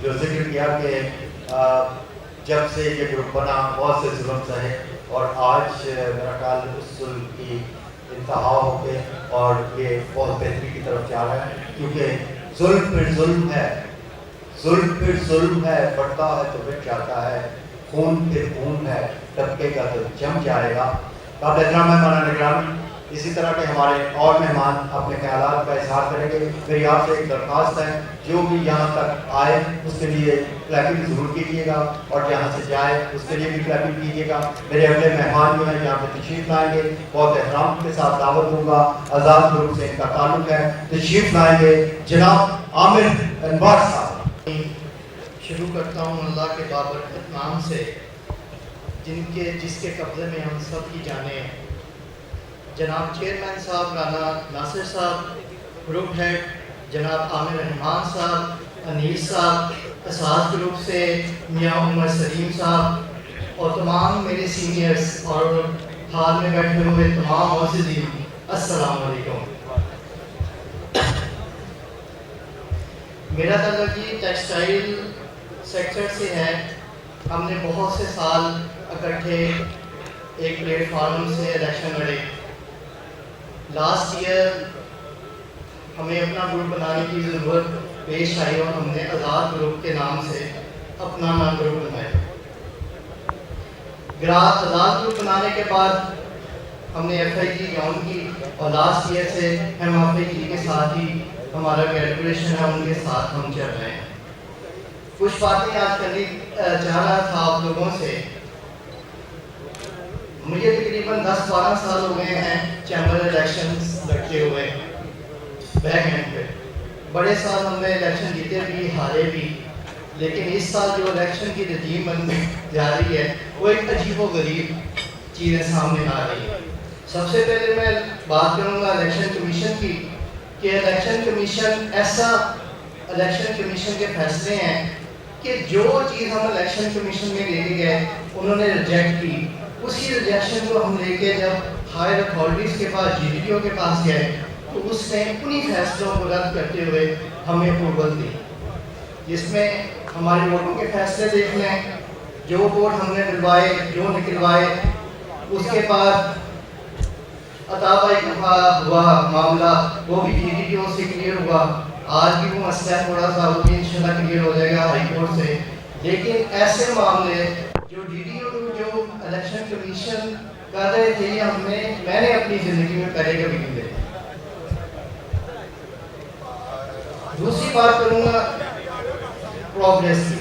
جو ذکر کیا کہ جب سے یہ گروپ بنا بہت سے ظلم سہے اور آج میرا خیال اس ظلم کی انتہا ہو کے اور یہ بہت بہتری کی طرف جا رہا ہے، کیونکہ ظلم پھر ظلم ہے، ظلم پھر ظلم ہے، بڑھتا ہے تو بڑھ جاتا ہے، خون پھر خون ہے، ٹپکے گا تو جم جائے گا۔ قابل احترام مہمان نگرامی، اسی طرح کے ہمارے اور مہمان اپنے خیالات کا اظہار کریں گے۔ میری آپ سے ایک درخواست ہے، جو بھی یہاں تک آئے اس کے لیے کلیپنگ ضرور کیجیے گا، اور جہاں سے جائے اس کے لیے بھی کلیپنگ کیجیے گا۔ میرے اگلے مہمان جو ہیں یہاں پہ تشریف لائیں گے، بہت احترام کے ساتھ دعوت دوں گا، آزاد گروپ سے ان کا تعلق ہے، تشریف لائیں گے جناب عامر انوار صاحب۔ شروع کرتا ہوں اللہ کے بابرکت نام سے، جس کے قبضے میں ہم سب کی جانیں ہیں۔ جناب چیئرمین صاحب رانا ناصر صاحب، گروپ ہیڈ جناب عامر رحمان صاحب، انیس صاحب، اساس گروپ سے میاں عمر سلیم صاحب، اور تمام میرے سینئرز اور ہال میں بیٹھے ہوئے تمام معززین، السلام علیکم۔ میرا تعلق یہ ٹیکسٹائل سیکٹر سے ہے۔ ہم نے بہت سے سال اکٹھے ایک پلیٹ فارم سے الیکشن لڑے۔ لاسٹ ایئر ہمیں اپنا گروپ بنانے کی ضرورت پیش آئی اور ہم نے آزاد گروپ کے نام سے اپنا نام گروپ بنایا۔ آزاد گروپ بنانے کے بعد ہم نے ایف آئی جی جوائن کی، اور لاسٹ ایئر سے ہم ایف آئی جی کے ساتھ ہی ہمارا کیلکولیشن ہے، ان کے ساتھ ہم چل رہے ہیں۔ کچھ باتیں آج کرنی چاہ رہا تھا آپ لوگوں سے۔ مجھے تقریباً 10-12 سال ہو گئے ہیں چیمبر الیکشنز لڑتے ہوئے بیک اینڈ پہ۔ بڑے سال ہم نے الیکشن جیتے بھی ہارے بھی، لیکن اس سال جو الیکشن کی رجیم بننے جا رہی ہے وہ ایک عجیب و غریب چیزیں سامنے آ رہی ہیں۔ سب سے پہلے میں بات کروں گا الیکشن کمیشن کی، کہ الیکشن کمیشن ایسا الیکشن کمیشن کے فیصلے ہیں کہ جو چیز ہم الیکشن کمیشن میں لے کے گئے انہوں نے ریجیکٹ کی۔ اسی ریجیکشن کو ہم لے کے جب ہائر اتھارٹیز کے پاس جی ڈی پی او کے پاس گئے تو اس نے انہی فیصلوں کو رد کرتے ہوئے ہمیں اپروول دی، جس میں ہمارے ووٹوں کے فیصلے دیکھ لیں، جو ووٹ ہم نے دلوائے، جو نکلوائے، اس کے بعد عطا بھائی کا ہوا معاملہ وہ بھی جی ڈی پی او سے کلیئر ہوا۔ آج بھی وہ مسئلہ تھوڑا سا وہ بھی انشاءاللہ کلیئر ہو جائے گا ہائی کورٹ سے۔ لیکن ایسے معاملے جو ڈی ڈی او جو الیکشن کمیشن کر رہے تھے، میں نے اپنی زندگی میں پہلے کبھی نہیں دیکھا۔ دوسری بات کروں گا پروگریس کی۔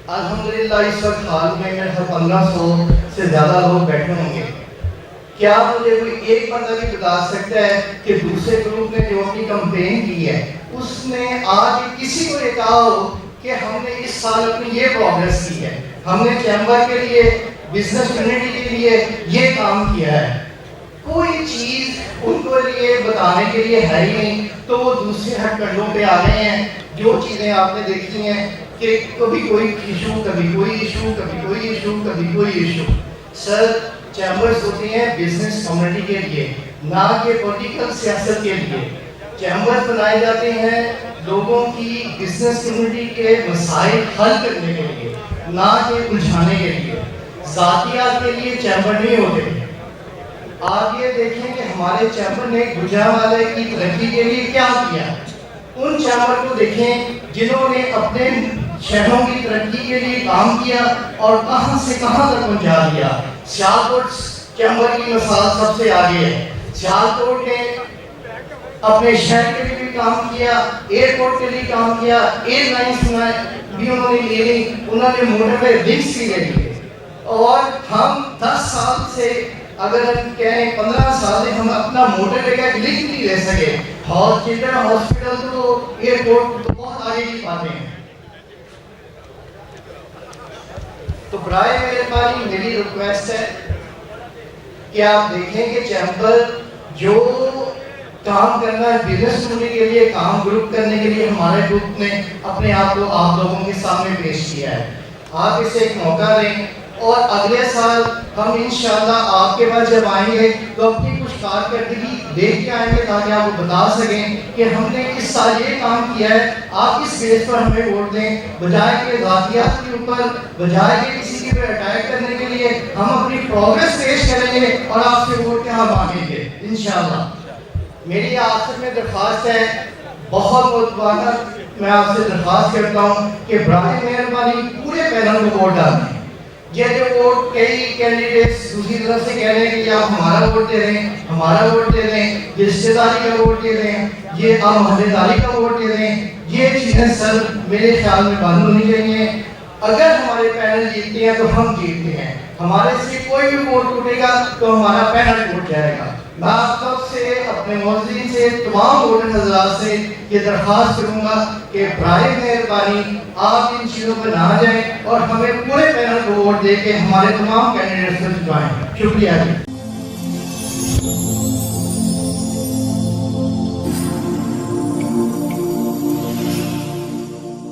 الحمدللہ اس وقت حال میں 1500 سے زیادہ لوگ بیٹھے ہوں گے۔ کیا مجھے کوئی ایک بندہ بھی بتا سکتا ہے کہ دوسرے گروپ نے جو اپنی کمپین کی ہے اس نے آج کسی کو یہ کہا ہو کہ ہم نے اس سال اپنی یہ پروگریس کی ہے، ہم نے چیمبر کے لیے، بزنس کمیونٹی کے لیے یہ کام کیا ہے؟ کوئی چیز ان کو لیے بتانے کے لیے ہے ہی نہیں، تو وہ دوسرے ہٹ کنڈوں پہ آ رہے ہیں۔ جو چیزیں آپ نے دیکھی ہیں کہ کبھی کوئی ایشو، کبھی کوئی ایشو، کبھی کوئی ایشو، کبھی کوئی ایشو۔ سر چیمبرز ہوتی ہیں بزنس کمیونٹی کے لیے، نہ کہ پولیٹیکل سیاست کے لیے۔ چیمبرز بنائے جاتے ہیں لوگوں کی بزنس کمیونٹی کے مسائل حل کرنے کے لیے، نہ کہ الجھانے کے لیے۔ ذاتیات کے لیے چیمبر نہیں ہوتے۔ آپ یہ دیکھیں کہ ہمارے چیمبر نے گجرانوالے کی ترقی کے لیے کیا کیا۔ ان چیمبر کو دیکھیں جنہوں نے اپنے شہروں کی ترقی کے لیے کام کیا اور کہاں سے کہاں تک پہنچا دیا۔ سیالکوٹ چیمبر کی مثال سب سے آگے ہے۔ سیالکوٹ نے اپنے شہر کے لیے بھی کام کیا، ایئرپورٹ کے لیے کام کیا، ایئر لائنس بھی انہوں نے لے لی، انہوں نے موٹر وے لنکس بھی لے لیے۔ اور ہم 10 سال سے اگر ہم کہیں 15 سال سے ہم اپنا موٹر وے کا لنک نہیں لے سکے۔ چلڈرن ہاسپٹل تو ایئرپورٹ تو بہت آگے کی باتیں ہیں۔ تو برائے مہربانی میری ریکویسٹ ہے کہ آپ دیکھیں کہ چیمبر جو کام کرنا ہے بزنس کمیونٹی کے لیے، کام گروپ کرنے کے لیے ہمارے گروپ نے اپنے آپ کو آپ لوگوں کے سامنے پیش کیا ہے۔ آپ اسے ایک موقع دیں، اور اگلے سال ہم انشاءاللہ آپ کے پاس جب آئیں گے تو اپنی کچھ کارکردگی دیکھ کے آئیں گے تاکہ آپ کو بتا سکیں کہ ہم نے اس سال یہ کام کیا ہے، آپ اس بیس پر ہمیں ووٹ دیں، بجائے کہ ذاتیات کے اوپر، بجائے کہ کسی کے پر اٹیک کرنے کے لیے ہم اپنی پروگرس پیش کریں گے اور آپ سے ووٹ یہاں مانگیں گے انشاءاللہ۔ میری آخر میں درخواست ہے، بہت متوانہ میں آپ سے درخواست کرتا ہوں کہ برائے مہربانی پورے پینل کو ووٹ ڈالیں۔ یہ جو ووٹ کئی کینڈیڈیٹس دوسری طرف سے کہہ رہے ہیں کہ آپ ہمارا ووٹ دے دیں، ہمارا ووٹ دے دیں، یہ رشتے داری کا ووٹ دے دیں، یہ آپ محلے داری کا ووٹ دے دیں، یہ چیزیں سر میرے خیال میں بند ہونی چاہیے۔ اگر ہمارے پینل جیتتے ہیں تو ہم جیتتے ہیں، ہمارے سے کوئی بھی ووٹ ٹوٹے گا تو ہمارا پینل ٹوٹ جائے گا۔ میں آپ سب سے، اپنے موضوعین سے، تمام ووٹر حضرات سے یہ درخواست کروں گا کہ برائے مہربانی آپ ان چیزوں پر نہ جائیں اور ہمیں پورے پینل کو ووٹ دے کے ہمارے تمام کینڈیڈیٹس کو جتوائیں۔ شکریہ جی۔